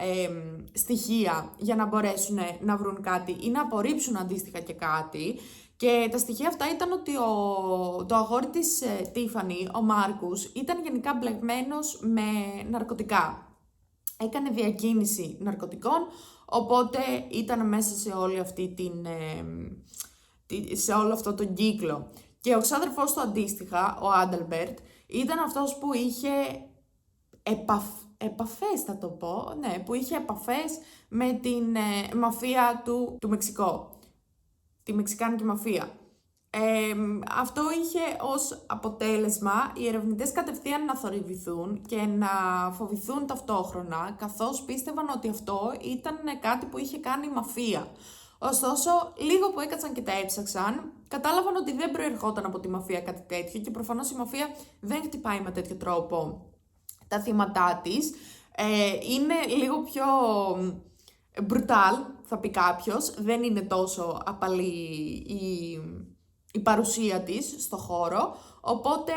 στοιχεία για να μπορέσουν να βρουν κάτι ή να απορρίψουν αντίστοιχα και κάτι. Και τα στοιχεία αυτά ήταν ότι το αγόρι της Τίφανη, ο Μάρκους, ήταν γενικά μπλεγμένος με ναρκωτικά. Έκανε διακίνηση ναρκωτικών, οπότε ήταν μέσα σε όλη αυτή σε όλο αυτό τον κύκλο. Και ο ξάδερφός του αντίστοιχα, ο Άνταλμπερτ, ήταν αυτός που είχε επαφές, θα το πω, ναι, που είχε επαφές με την μαφία του Μεξικό, τη μεξικάνικη μαφία. Αυτό είχε ως αποτέλεσμα οι ερευνητές κατευθείαν να θορυβηθούν και να φοβηθούν ταυτόχρονα, καθώς πίστευαν ότι αυτό ήταν κάτι που είχε κάνει η μαφία. Ωστόσο, λίγο που έκατσαν και τα έψαξαν, κατάλαβαν ότι δεν προερχόταν από τη μαφία κάτι τέτοιο και προφανώς η μαφία δεν χτυπάει με τέτοιο τρόπο τα θύματά της. Είναι λίγο πιο brutal, θα πει κάποιος, δεν είναι τόσο απαλή η παρουσία της στο χώρο, οπότε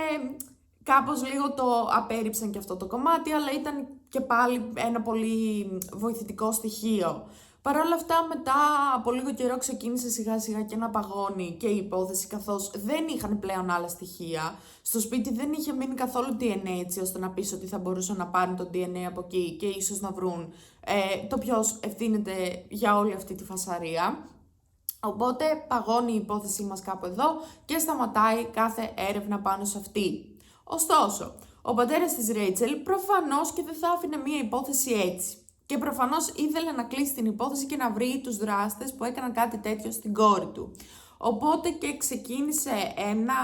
κάπως λίγο το απέρριψαν και αυτό το κομμάτι, αλλά ήταν και πάλι ένα πολύ βοηθητικό στοιχείο. Παρ' όλα αυτά, μετά από λίγο καιρό ξεκίνησε σιγά σιγά και να παγώνει και η υπόθεση, καθώς δεν είχαν πλέον άλλα στοιχεία. Στο σπίτι δεν είχε μείνει καθόλου DNA, έτσι ώστε να πεις ότι θα μπορούσαν να πάρουν το DNA από εκεί και ίσως να βρουν το ποιος ευθύνεται για όλη αυτή τη φασαρία. Οπότε παγώνει η υπόθεσή μας κάπου εδώ και σταματάει κάθε έρευνα πάνω σε αυτή. Ωστόσο, ο πατέρας της Ρέιτσελ προφανώς και δεν θα άφηνε μία υπόθεση έτσι. Και προφανώς ήθελε να κλείσει την υπόθεση και να βρει τους δράστες που έκαναν κάτι τέτοιο στην κόρη του. Οπότε και ξεκίνησε ένα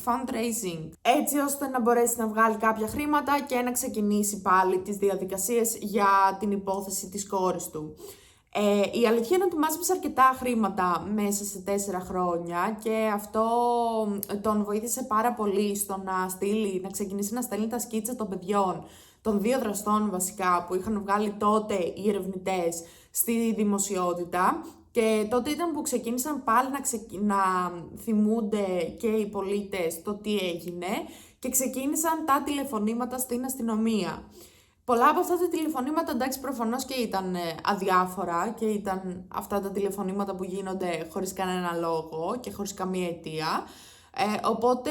fundraising έτσι ώστε να μπορέσει να βγάλει κάποια χρήματα και να ξεκινήσει πάλι τις διαδικασίες για την υπόθεση της κόρης του. Η αλήθεια είναι ότι μάζεψε αρκετά χρήματα μέσα σε 4 χρόνια και αυτό τον βοήθησε πάρα πολύ στο να ξεκινήσει να στέλνει τα σκίτσα των παιδιών, των 2 δραστών βασικά που είχαν βγάλει τότε οι ερευνητές στη δημοσιότητα, και τότε ήταν που ξεκίνησαν πάλι να θυμούνται και οι πολίτες το τι έγινε και ξεκίνησαν τα τηλεφωνήματα στην αστυνομία. Πολλά από αυτά τα τηλεφωνήματα, εντάξει, προφανώς και ήταν αδιάφορα και ήταν αυτά τα τηλεφωνήματα που γίνονται χωρίς κανένα λόγο και χωρίς καμία αιτία. Οπότε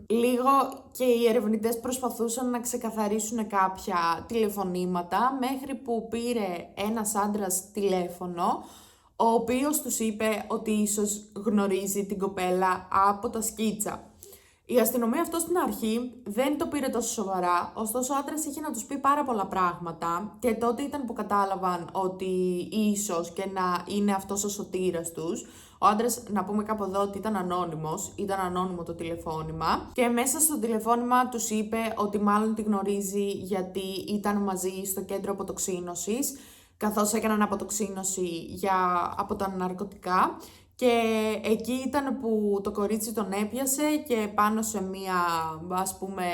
λίγο και οι ερευνητές προσπαθούσαν να ξεκαθαρίσουν κάποια τηλεφωνήματα, μέχρι που πήρε ένας άντρας τηλέφωνο, ο οποίος τους είπε ότι ίσως γνωρίζει την κοπέλα από τα σκίτσα. Η αστυνομία αυτό στην αρχή δεν το πήρε τόσο σοβαρά, ωστόσο ο άντρας είχε να τους πει πάρα πολλά πράγματα και τότε ήταν που κατάλαβαν ότι ίσως και να είναι αυτός ο σωτήρας τους. Ο άντρας, να πούμε κάπου εδώ, ότι ήταν ανώνυμος, ήταν ανώνυμο το τηλεφώνημα και μέσα στο τηλεφώνημα τους είπε ότι μάλλον τη γνωρίζει γιατί ήταν μαζί στο κέντρο αποτοξίνωσης, καθώς έκαναν αποτοξίνωση από τα ναρκωτικά. Και εκεί ήταν που το κορίτσι τον έπιασε και πάνω σε μία, ας πούμε,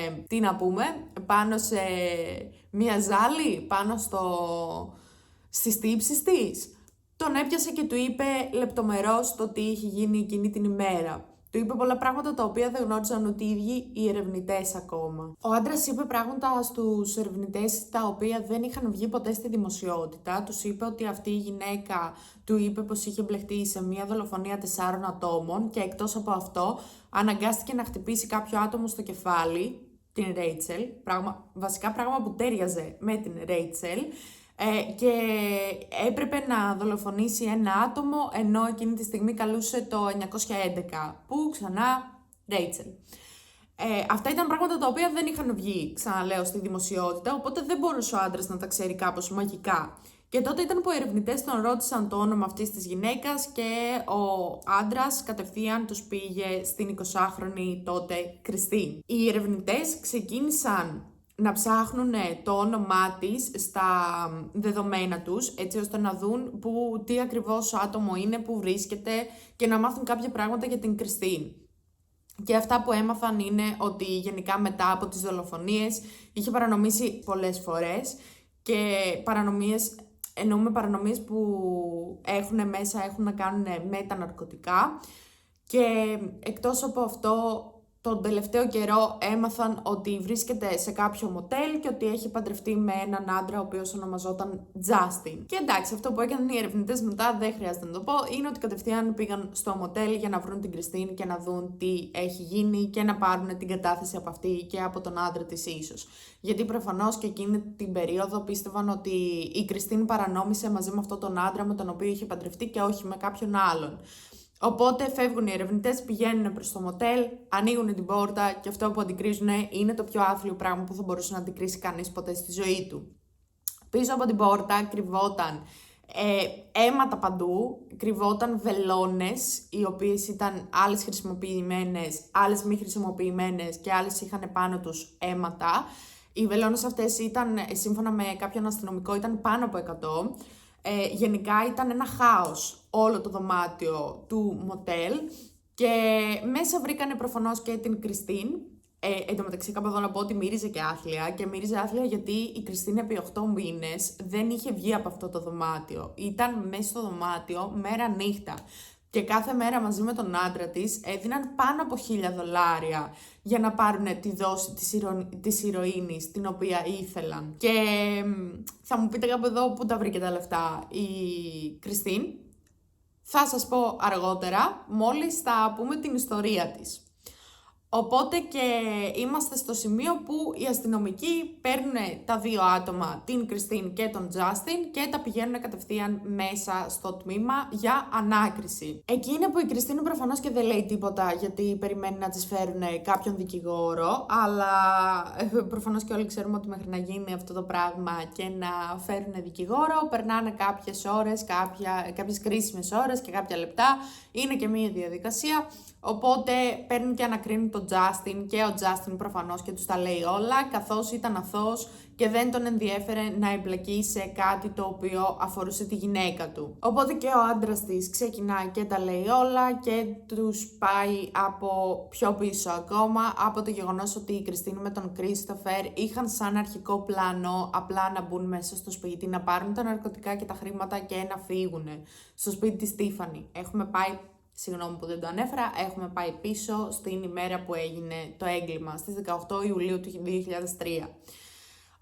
πάνω σε μία ζάλη, πάνω στις τύψεις της. Τον έπιασε και του είπε λεπτομερώς το τι είχε γίνει εκείνη την ημέρα. Του είπε πολλά πράγματα τα οποία δεν γνώριζαν ούτε οι ίδιοι οι ερευνητές ακόμα. Ο άντρας είπε πράγματα στους ερευνητές τα οποία δεν είχαν βγει ποτέ στη δημοσιότητα. Τους είπε ότι αυτή η γυναίκα του είπε πως είχε μπλεχτεί σε μια δολοφονία 4 ατόμων και εκτός από αυτό αναγκάστηκε να χτυπήσει κάποιο άτομο στο κεφάλι, την Ρέιτσελ, βασικά πράγμα που τέριαζε με την Ρέιτσελ. Και έπρεπε να δολοφονήσει ένα άτομο, ενώ εκείνη τη στιγμή καλούσε το 911, που ξανά Ρέιτσελ. Αυτά ήταν πράγματα τα οποία δεν είχαν βγει, ξαναλέω, στη δημοσιότητα, οπότε δεν μπορούσε ο άντρας να τα ξέρει κάπως μαγικά. Και τότε ήταν που οι ερευνητές τον ρώτησαν το όνομα αυτής της γυναίκας και ο άντρας κατευθείαν τους πήγε στην 20χρονη τότε Κριστίν. Οι ερευνητές ξεκίνησαν να ψάχνουν το όνομά της στα δεδομένα τους, έτσι ώστε να δουν τι ακριβώς άτομο είναι, που βρίσκεται και να μάθουν κάποια πράγματα για την Κριστίν. Και αυτά που έμαθαν είναι ότι γενικά μετά από τις δολοφονίες είχε παρανομήσει πολλές φορές και εννοούμε παρανομίες που έχουν να κάνουν με τα ναρκωτικά, και εκτός από αυτό τον τελευταίο καιρό έμαθαν ότι βρίσκεται σε κάποιο μοτέλ και ότι έχει παντρευτεί με έναν άντρα ο οποίος ονομαζόταν Justin. Και εντάξει, αυτό που έκαναν οι ερευνητές μετά δεν χρειάζεται να το πω, είναι ότι κατευθείαν πήγαν στο μοτέλ για να βρουν την Κριστίν και να δουν τι έχει γίνει και να πάρουν την κατάθεση από αυτή και από τον άντρα της ίσως. Γιατί προφανώς και εκείνη την περίοδο πίστευαν ότι η Κριστίν παρανόμησε μαζί με αυτόν τον άντρα με τον οποίο είχε παντρευτεί και όχι με κάποιον άλλον. Οπότε φεύγουν οι ερευνητές, πηγαίνουν προς το μοτέλ, ανοίγουν την πόρτα και αυτό που αντικρίζουν είναι το πιο άθλιο πράγμα που θα μπορούσε να αντικρίσει κανείς ποτέ στη ζωή του. Πίσω από την πόρτα κρυβόταν αίματα παντού, κρυβόταν βελόνες, οι οποίες ήταν άλλες χρησιμοποιημένες, άλλες μη χρησιμοποιημένες και άλλες είχαν πάνω τους αίματα. Οι βελόνες αυτές ήταν, σύμφωνα με κάποιον αστυνομικό, ήταν πάνω από 100. Γενικά ήταν ένα χάος όλο το δωμάτιο του μοτέλ και μέσα βρήκανε προφανώς και την Κριστίν. Εν τω μεταξύ, κάπου εδώ να πω ότι μύριζε και άθλια και μύριζε άθλια γιατί η Κριστίν επί 8 μήνες δεν είχε βγει από αυτό το δωμάτιο. Ήταν μέσα στο δωμάτιο μέρα νύχτα. Και κάθε μέρα μαζί με τον άντρα της έδιναν πάνω από $1,000 για να πάρουν τη δόση της ηρωίνης την οποία ήθελαν. Και θα μου πείτε κάπου εδώ πού τα βρήκε τα λεφτά η Κριστίν. Θα σας πω αργότερα, μόλις θα πούμε την ιστορία της. Οπότε και είμαστε στο σημείο που οι αστυνομικοί παίρνουν τα δύο άτομα, την Κριστίν και τον Τζάστιν, και τα πηγαίνουν κατευθείαν μέσα στο τμήμα για ανάκριση. Εκεί είναι που η Κριστίν προφανώς και δεν λέει τίποτα, γιατί περιμένει να της φέρουν κάποιον δικηγόρο, αλλά προφανώς και όλοι ξέρουμε ότι μέχρι να γίνει αυτό το πράγμα και να φέρουν δικηγόρο, περνάνε κάποιες ώρες, κάποιες κρίσιμες ώρες και κάποια λεπτά, είναι και μία διαδικασία. Οπότε παίρνουν και ανακρίνουν τον Justin και ο Justin προφανώς και τους τα λέει όλα, καθώς ήταν αθώος και δεν τον ενδιέφερε να εμπλακεί σε κάτι το οποίο αφορούσε τη γυναίκα του. Οπότε και ο άντρας της ξεκινάει και τα λέει όλα και τους πάει από πιο πίσω ακόμα, από το γεγονός ότι η Κριστίν με τον Κρίστοφερ είχαν σαν αρχικό πλάνο απλά να μπουν μέσα στο σπίτι, να πάρουν τα ναρκωτικά και τα χρήματα και να φύγουν στο σπίτι της Τίφανη. Συγγνώμη που δεν το ανέφερα, έχουμε πάει πίσω στην ημέρα που έγινε το έγκλημα, στις 18 Ιουλίου του 2003.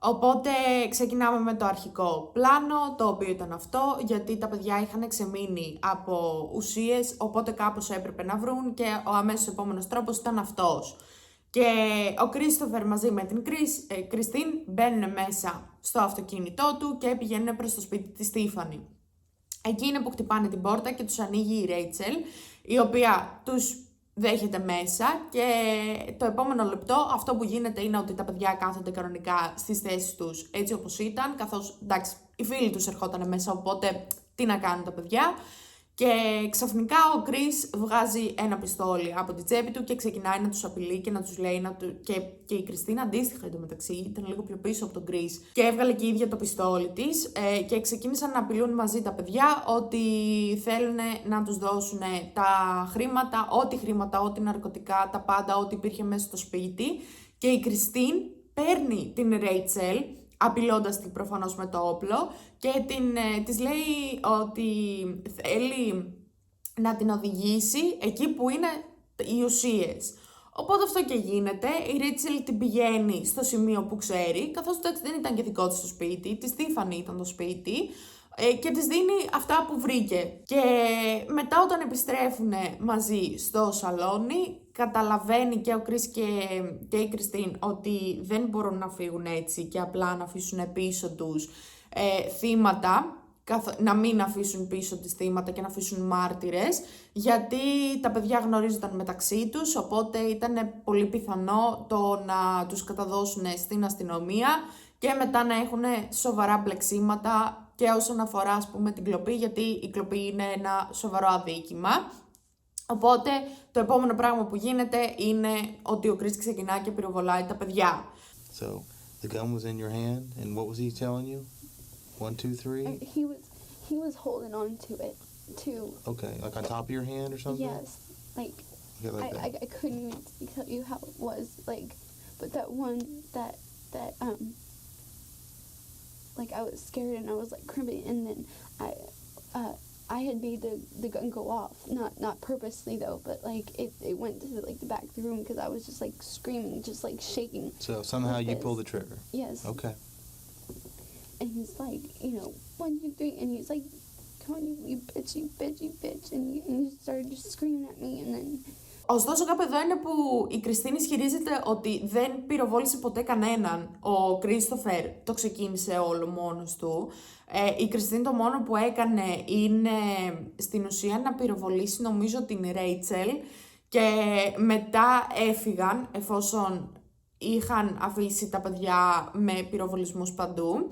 Οπότε ξεκινάμε με το αρχικό πλάνο, το οποίο ήταν αυτό, γιατί τα παιδιά είχαν ξεμείνει από ουσίες, οπότε κάπως έπρεπε να βρουν και ο αμέσως επόμενος τρόπος ήταν αυτός. Και ο Κρίστοφερ μαζί με την Κριστίν μπαίνουν μέσα στο αυτοκίνητό του και πηγαίνουν προς το σπίτι της Τίφανη. Εκεί είναι που χτυπάνε την πόρτα και τους ανοίγει η Ρέιτσελ, η οποία τους δέχεται μέσα και το επόμενο λεπτό αυτό που γίνεται είναι ότι τα παιδιά κάθονται κανονικά στις θέσεις τους έτσι όπως ήταν, καθώς εντάξει οι φίλοι τους ερχόταν μέσα, οπότε τι να κάνουν τα παιδιά. Και ξαφνικά ο Κρίς βγάζει ένα πιστόλι από την τσέπη του και ξεκινάει να τους απειλεί και να τους λέει και η Κριστίνα αντίστοιχα εντωμεταξύ ήταν λίγο πιο πίσω από τον Κρίς και έβγαλε και η ίδια το πιστόλι της και ξεκίνησαν να απειλούν μαζί τα παιδιά ότι θέλουν να τους δώσουν τα χρήματα, ό,τι ναρκωτικά, τα πάντα, ό,τι υπήρχε μέσα στο σπίτι, και η Κριστίν παίρνει την Ρέιτσελ απειλώντας την προφανώς με το όπλο και της λέει ότι θέλει να την οδηγήσει εκεί που είναι οι ουσίες. Οπότε αυτό και γίνεται, η Ρίτσελ την πηγαίνει στο σημείο που ξέρει, καθώς δεν ήταν και δικό της το σπίτι, της Τίφανη ήταν το σπίτι, και της δίνει αυτά που βρήκε. Και μετά όταν επιστρέφουν μαζί στο σαλόνι, καταλαβαίνει και ο Κρίς και η Κριστίν ότι δεν μπορούν να φύγουν έτσι και απλά να αφήσουν πίσω τους θύματα, να μην αφήσουν πίσω τις θύματα και να αφήσουν μάρτυρες, γιατί τα παιδιά γνωρίζονταν μεταξύ τους, οπότε ήταν πολύ πιθανό το να τους καταδώσουν στην αστυνομία και μετά να έχουν σοβαρά μπλεξίματα και όσον αφορά ας πούμε την κλοπή, γιατί η κλοπή είναι ένα σοβαρό αδίκημα. Οπότε το επόμενο πράγμα που γίνεται είναι ότι ο Κρίς ξεκινά και πυροβολάει τα παιδιά. So the gun was in your hand and what was he telling you? 1, 2, 3? He was holding on to it too. Okay, like on top of your hand or something? Yes, like, Okay, like that. I couldn't even tell you how it was, like, but that one that like I was scared and I was like crimping, and then I had made the gun go off, not purposely though, but like it went to like the back of the room because I was just like screaming, just like shaking. So somehow like you this. pulled the trigger. Yes. Okay. And he's like, 1, 2, 3, and he's like, come on, you bitch, you bitch, you bitch, and he started just screaming at me, and then. Ωστόσο, κάπου εδώ είναι που η Κριστίν ισχυρίζεται ότι δεν πυροβόλησε ποτέ κανέναν. Ο Κρίστοφερ το ξεκίνησε όλο μόνος του. Η Κριστίν το μόνο που έκανε είναι στην ουσία να πυροβολήσει νομίζω την Ρέιτσελ και μετά έφυγαν εφόσον είχαν αφήσει τα παιδιά με πυροβολισμούς παντού.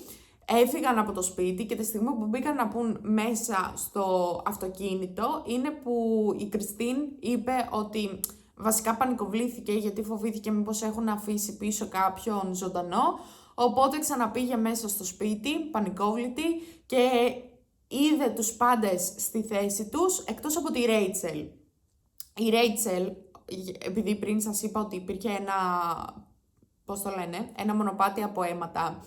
Έφυγαν από το σπίτι και τη στιγμή που μπήκαν να πουν μέσα στο αυτοκίνητο είναι που η Κριστίν είπε ότι βασικά πανικοβλήθηκε γιατί φοβήθηκε μήπως έχουν αφήσει πίσω κάποιον ζωντανό, οπότε ξαναπήγε μέσα στο σπίτι πανικόβλητη και είδε τους πάντες στη θέση τους εκτός από τη Ρέιτσελ. Η Ρέιτσελ, επειδή πριν σας είπα ότι υπήρχε ένα μονοπάτι από αίματα,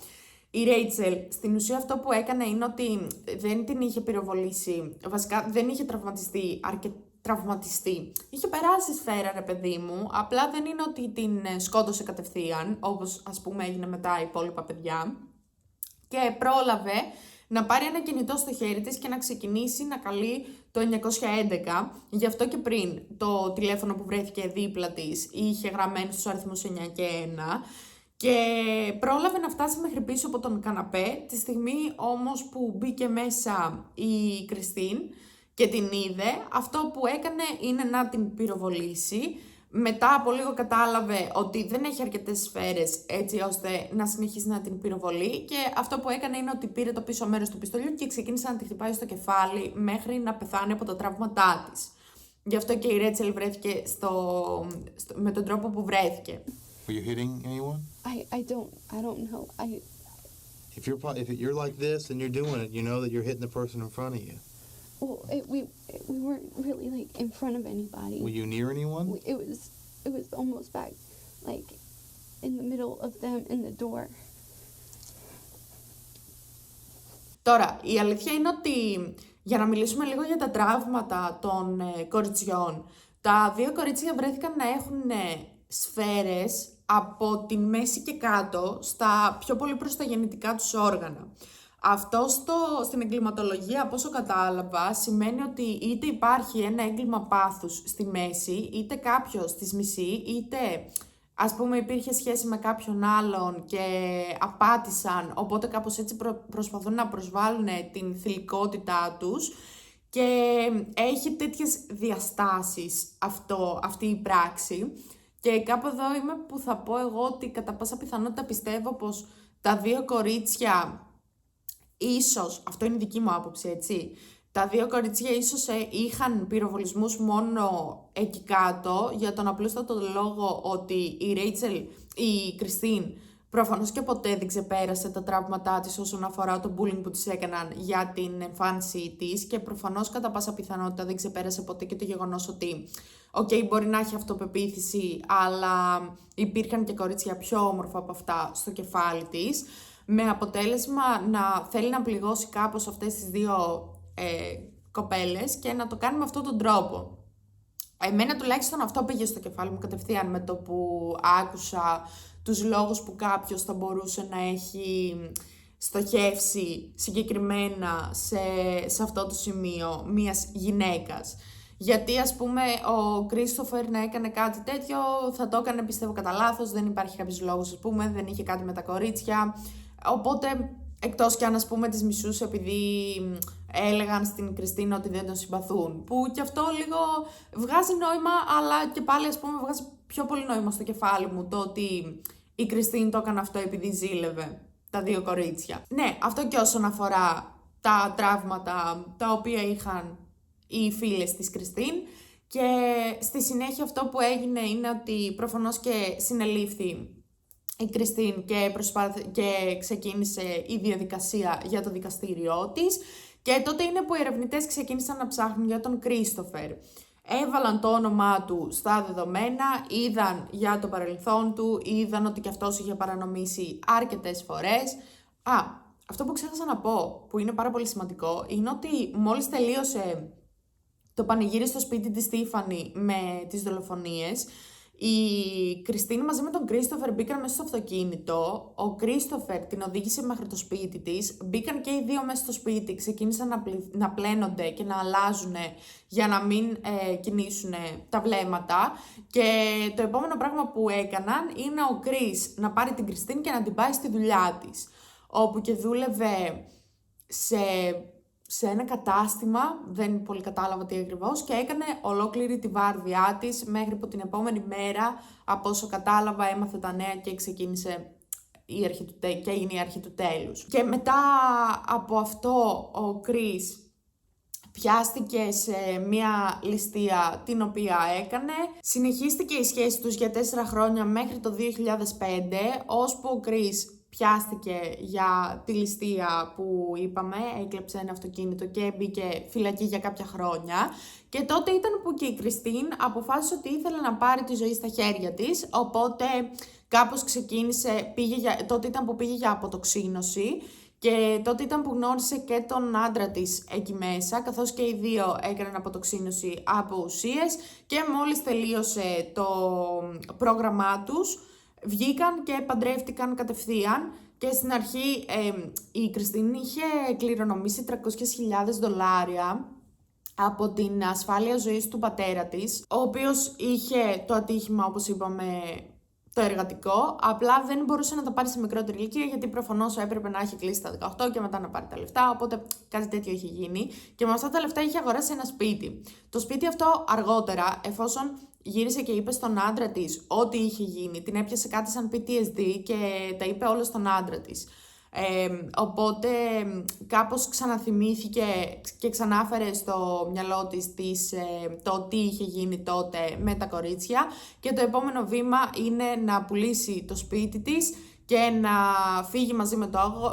η Ρέιτσελ στην ουσία αυτό που έκανε είναι ότι δεν την είχε πυροβολήσει, βασικά δεν είχε τραυματιστεί. Είχε περάσει σφαίρα ρε παιδί μου, απλά δεν είναι ότι την σκότωσε κατευθείαν, όπως ας πούμε έγινε με τα υπόλοιπα παιδιά. Και πρόλαβε να πάρει ένα κινητό στο χέρι της και να ξεκινήσει να καλεί το 911. Γι' αυτό και πριν το τηλέφωνο που βρέθηκε δίπλα της είχε γραμμένο στους αριθμούς 9 και 1. Και πρόλαβε να φτάσει μέχρι πίσω από τον καναπέ, τη στιγμή όμως που μπήκε μέσα η Κριστίν και την είδε, αυτό που έκανε είναι να την πυροβολήσει. Μετά από λίγο κατάλαβε ότι δεν έχει αρκετές σφαίρες έτσι ώστε να συνεχίσει να την πυροβολεί και αυτό που έκανε είναι ότι πήρε το πίσω μέρος του πιστολιού και ξεκίνησε να τη χτυπάει στο κεφάλι μέχρι να πεθάνει από τα τραύματά της. Γι' αυτό και η Ρέτσελ βρέθηκε με τον τρόπο που βρέθηκε. Were you hitting anyone? I don't know. If you're like this and you're doing it, you know that you're hitting the person in front of you. Well, we weren't really like in front of anybody. Were you near anyone? It was almost back, like in the middle of them in the door. Τώρα, η αλήθεια είναι ότι για να μιλήσουμε λίγο για τα τραύματα των κοριτσιών, τα δύο κορίτσια βρέθηκαν να έχουν σφαίρες από τη μέση και κάτω στα πιο πολύ προς τα γεννητικά τους όργανα. Αυτό στην εγκληματολογία, από όσο κατάλαβα, σημαίνει ότι είτε υπάρχει ένα έγκλημα πάθους στη μέση, είτε κάποιος τις μισεί, είτε ας πούμε υπήρχε σχέση με κάποιον άλλον και απάτησαν, οπότε κάπως έτσι προσπαθούν να προσβάλλουν την θηλυκότητά τους και έχει τέτοιες διαστάσεις αυτή η πράξη. Και κάπου εδώ είμαι που θα πω εγώ ότι κατά πάσα πιθανότητα πιστεύω πως τα δύο κορίτσια ίσως, αυτό είναι η δική μου άποψη έτσι, τα δύο κορίτσια ίσως είχαν πυροβολισμούς μόνο εκεί κάτω για τον απλούστατο λόγο ότι η Κριστίν προφανώς και ποτέ δεν ξεπέρασε τα τραύματά της όσον αφορά το bullying που της έκαναν για την εμφάνισή της και προφανώς κατά πάσα πιθανότητα δεν ξεπέρασε ποτέ και το γεγονός ότι μπορεί να έχει αυτοπεποίθηση, αλλά υπήρχαν και κορίτσια πιο όμορφα από αυτά στο κεφάλι της, με αποτέλεσμα να θέλει να πληγώσει κάπως αυτές τις δύο κοπέλες και να το κάνει με αυτόν τον τρόπο. Εμένα τουλάχιστον αυτό πήγε στο κεφάλι μου κατευθείαν με το που άκουσα τους λόγους που κάποιος θα μπορούσε να έχει στοχεύσει συγκεκριμένα σε αυτό το σημείο μιας γυναίκας. Γιατί ας πούμε ο Κρίστοφερ να έκανε κάτι τέτοιο θα το έκανε πιστεύω κατά λάθος, δεν υπάρχει κάποιος λόγος ας πούμε, δεν είχε κάτι με τα κορίτσια, οπότε εκτός και αν ας πούμε τις μισούσε επειδή έλεγαν στην Κριστίνα ότι δεν τον συμπαθούν, που και αυτό λίγο βγάζει νόημα, αλλά και πάλι ας πούμε βγάζει πιο πολύ νόημα στο κεφάλι μου το ότι η Κριστίν το έκανε αυτό επειδή ζήλευε τα δύο κορίτσια. Ναι, αυτό και όσον αφορά τα τραύματα τα οποία είχαν οι φίλες της Κριστίν, και στη συνέχεια αυτό που έγινε είναι ότι προφανώς και συνελήφθη η Κριστίν και ξεκίνησε η διαδικασία για το δικαστήριό της και τότε είναι που οι ερευνητές ξεκίνησαν να ψάχνουν για τον Κρίστοφερ. Έβαλαν το όνομά του στα δεδομένα, είδαν για το παρελθόν του, είδαν ότι και αυτός είχε παρανομήσει αρκετές φορές. αυτό που ξέχασα να πω, που είναι πάρα πολύ σημαντικό, είναι ότι μόλις τελείωσε το πανηγύρι στο σπίτι της Στίφανη με τις δολοφονίες, η Κριστίν μαζί με τον Κρίστοφερ μπήκαν μέσα στο αυτοκίνητο. Ο Κρίστοφερ την οδήγησε μέχρι το σπίτι της. Μπήκαν και οι δύο μέσα στο σπίτι, ξεκίνησαν να πλένονται και να αλλάζουν για να μην κινήσουν τα βλέμματα. Και το επόμενο πράγμα που έκαναν είναι ο Κρίς να πάρει την Κριστίν και να την πάει στη δουλειά της, όπου και δούλευε σε ένα κατάστημα, δεν πολύ κατάλαβα τι ακριβώς, και έκανε ολόκληρη τη βάρδιά της μέχρι που την επόμενη μέρα, από όσο κατάλαβα, έμαθε τα νέα και ξεκίνησε και έγινε η αρχή του τέλους. Και μετά από αυτό ο Κρίς πιάστηκε σε μια ληστεία την οποία έκανε. Συνεχίστηκε η σχέση τους για 4 χρόνια μέχρι το 2005, ώσπου ο Κρίς πιάστηκε για τη ληστεία που είπαμε, έκλεψε ένα αυτοκίνητο και μπήκε φυλακή για κάποια χρόνια. Και τότε ήταν που και η Κριστίν αποφάσισε ότι ήθελε να πάρει τη ζωή στα χέρια της, οπότε κάπως ξεκίνησε, τότε ήταν που πήγε για αποτοξίνωση. Και τότε ήταν που γνώρισε και τον άντρα της εκεί μέσα, καθώς και οι δύο έκαναν αποτοξίνωση από ουσίες, και μόλις τελείωσε το πρόγραμμά τους, βγήκαν και παντρεύτηκαν κατευθείαν. Και στην αρχή η Κριστίν είχε κληρονομήσει $300,000 από την ασφάλεια ζωής του πατέρα της, ο οποίος είχε το ατύχημα, όπως είπαμε, το εργατικό, απλά δεν μπορούσε να τα πάρει σε μικρότερη ηλικία, γιατί προφανώς έπρεπε να έχει κλείσει τα 18 και μετά να πάρει τα λεφτά, οπότε κάτι τέτοιο είχε γίνει. Και με αυτά τα λεφτά είχε αγοράσει ένα σπίτι. Το σπίτι αυτό αργότερα, εφόσον γύρισε και είπε στον άντρα της ό,τι είχε γίνει, την έπιασε κάτι σαν PTSD και τα είπε όλα στον άντρα της. Οπότε κάπως ξαναθυμήθηκε και ξανάφερε στο μυαλό της το τι είχε γίνει τότε με τα κορίτσια, και το επόμενο βήμα είναι να πουλήσει το σπίτι της και να φύγει μαζί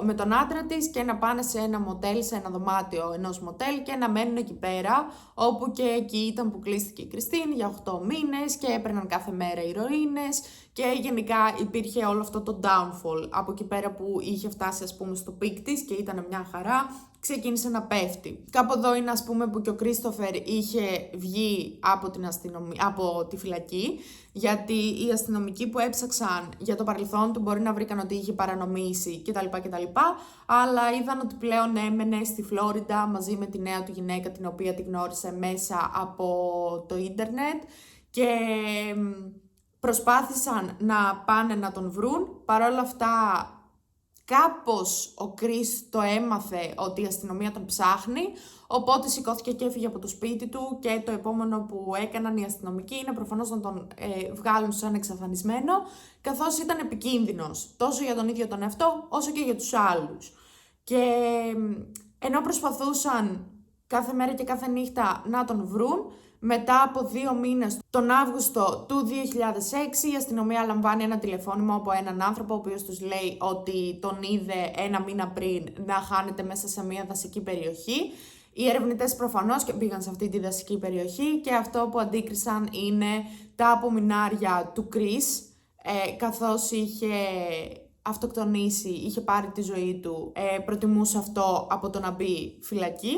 με τον άντρα της και να πάνε σε ένα μοτέλ, σε ένα δωμάτιο ενός μοτέλ, και να μένουν εκεί πέρα, όπου και εκεί ήταν που κλείστηκε η Κριστίν για 8 μήνες και έπαιρναν κάθε μέρα ηρωίνες, και γενικά υπήρχε όλο αυτό το downfall. Από εκεί πέρα που είχε φτάσει, ας πούμε, στο πικ της και ήταν μια χαρά, ξεκίνησε να πέφτει. Κάπου εδώ είναι, ας πούμε, που και ο Κρίστοφερ είχε βγει από τη φυλακή, γιατί οι αστυνομικοί που έψαξαν για το παρελθόν του μπορεί να βρήκαν ότι είχε παρανομήσει κτλ. Αλλά είδαν ότι πλέον έμενε στη Φλόριντα μαζί με τη νέα του γυναίκα, την οποία τη γνώρισε μέσα από το ίντερνετ, και προσπάθησαν να πάνε να τον βρουν. Παρ' όλα αυτά, κάπως ο Κρίς το έμαθε ότι η αστυνομία τον ψάχνει, οπότε σηκώθηκε και έφυγε από το σπίτι του, και το επόμενο που έκαναν οι αστυνομικοί είναι προφανώς να τον βγάλουν σαν εξαφανισμένο, καθώς ήταν επικίνδυνος τόσο για τον ίδιο τον εαυτό όσο και για τους άλλους. Και ενώ προσπαθούσαν κάθε μέρα και κάθε νύχτα να τον βρουν, μετά από 2 μήνες, τον Αύγουστο του 2006, η αστυνομία λαμβάνει ένα τηλεφώνημα από έναν άνθρωπο, ο οποίος τους λέει ότι τον είδε 1 μήνα πριν να χάνεται μέσα σε μια δασική περιοχή. Οι ερευνητές προφανώς και πήγαν σε αυτή τη δασική περιοχή, και αυτό που αντίκρισαν είναι τα απομεινάρια του Κρίς, καθώς είχε αυτοκτονήσει, είχε πάρει τη ζωή του, προτιμούσε αυτό από το να μπει φυλακή.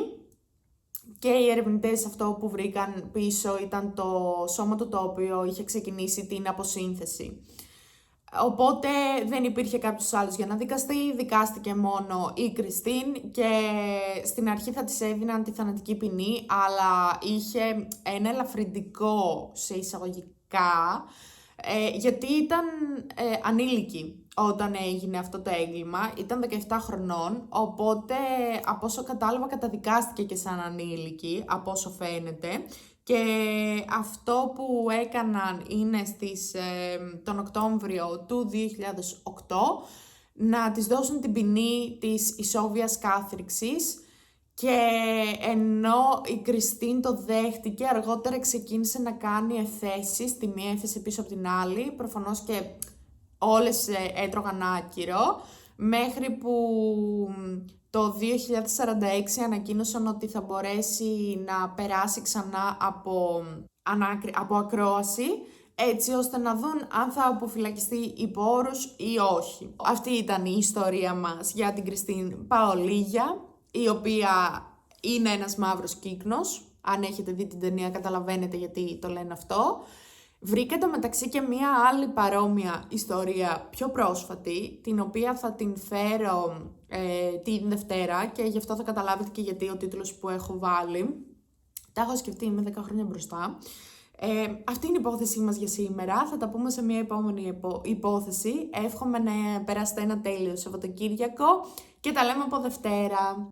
Και οι ερευνητές αυτό που βρήκαν πίσω ήταν το σώμα του, το οποίο είχε ξεκινήσει την αποσύνθεση. Οπότε δεν υπήρχε κάποιος άλλος για να δικαστεί, δικάστηκε μόνο η Κριστίν, και στην αρχή θα της έδιναν τη θανατική ποινή, αλλά είχε ένα ελαφρυντικό σε εισαγωγικά, γιατί ήταν ανήλικη όταν έγινε αυτό το έγκλημα, ήταν 17 χρονών, οπότε από όσο κατάλαβα καταδικάστηκε και σαν ανήλικη, από όσο φαίνεται, και αυτό που έκαναν είναι τον Οκτώβριο του 2008 να της δώσουν την ποινή της ισόβιας κάθριξης, και ενώ η Κριστίν το δέχτηκε, αργότερα ξεκίνησε να κάνει εφέσεις, τη μία έφεση πίσω από την άλλη, προφανώς και όλες έτρωγαν άκυρο, μέχρι που το 2046 ανακοίνωσαν ότι θα μπορέσει να περάσει ξανά από ακρόαση, έτσι ώστε να δουν αν θα αποφυλακιστεί υπό όρους ή όχι. Αυτή ήταν η ιστορία μας για την Κριστίν Παολίγια, η οποία είναι ένας μαύρος κύκνος. Αν έχετε δει την ταινία καταλαβαίνετε γιατί το λένε αυτό. Βρήκα το μεταξύ και μία άλλη παρόμοια ιστορία πιο πρόσφατη, την οποία θα την φέρω την Δευτέρα και γι' αυτό θα καταλάβετε και γιατί ο τίτλος που έχω βάλει. Τα έχω σκεφτεί με 10 χρόνια μπροστά. Αυτή είναι η υπόθεσή μας για σήμερα. Θα τα πούμε σε μια επόμενη υπόθεση. Εύχομαι να περάσετε ένα τέλειο Σαββατοκύριακο και τα λέμε από Δευτέρα.